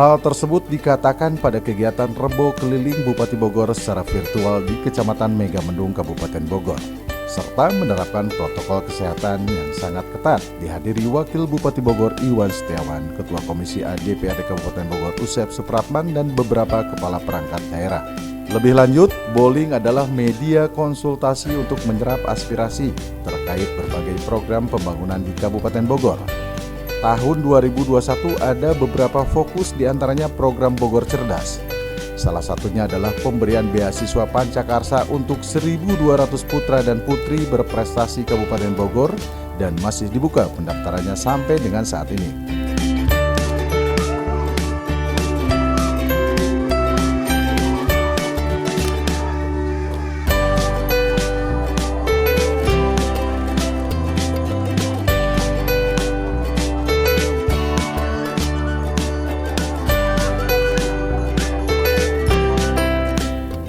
Hal tersebut dikatakan pada kegiatan Rebo Keliling Bupati Bogor secara virtual di Kecamatan Megamendung, Kabupaten Bogor, serta menerapkan protokol kesehatan yang sangat ketat dihadiri Wakil Bupati Bogor Iwan Setiawan, Ketua Komisi A DPRD Kabupaten Bogor Usep Supratman, dan beberapa kepala perangkat daerah. Lebih lanjut, bowling adalah media konsultasi untuk menyerap aspirasi terkait berbagai program pembangunan di Kabupaten Bogor. Tahun 2021 ada beberapa fokus, diantaranya program Bogor Cerdas. Salah satunya adalah pemberian beasiswa Pancakarsa untuk 1.200 putra dan putri berprestasi Kabupaten Bogor dan masih dibuka pendaftarannya sampai dengan saat ini.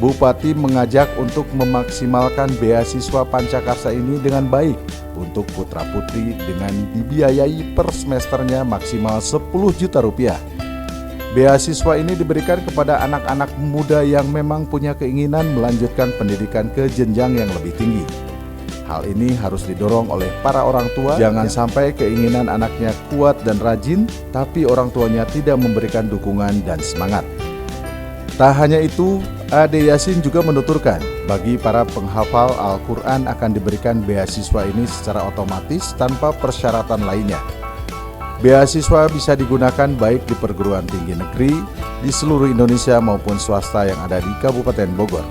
Bupati mengajak untuk memaksimalkan beasiswa Pancakarsa ini dengan baik untuk putra-putri dengan dibiayai per semesternya maksimal 10 juta rupiah. Beasiswa ini diberikan kepada anak-anak muda yang memang punya keinginan melanjutkan pendidikan ke jenjang yang lebih tinggi. Hal ini harus didorong oleh para orang tua. Jangan sampai keinginan anaknya kuat dan rajin, tapi orang tuanya tidak memberikan dukungan dan semangat. Tak hanya itu, Ade Yasin juga menuturkan, bagi para penghafal Al-Quran akan diberikan beasiswa ini secara otomatis tanpa persyaratan lainnya. Beasiswa bisa digunakan baik di perguruan tinggi negeri, di seluruh Indonesia maupun swasta yang ada di Kabupaten Bogor.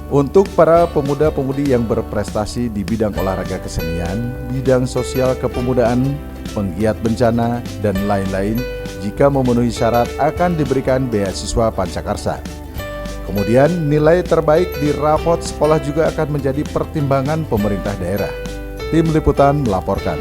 Untuk para pemuda-pemudi yang berprestasi di bidang olahraga kesenian, bidang sosial kepemudaan, penggiat bencana, dan lain-lain, jika memenuhi syarat akan diberikan beasiswa Pancakarsa. Kemudian nilai terbaik di rapot sekolah juga akan menjadi pertimbangan pemerintah daerah. Tim Liputan melaporkan.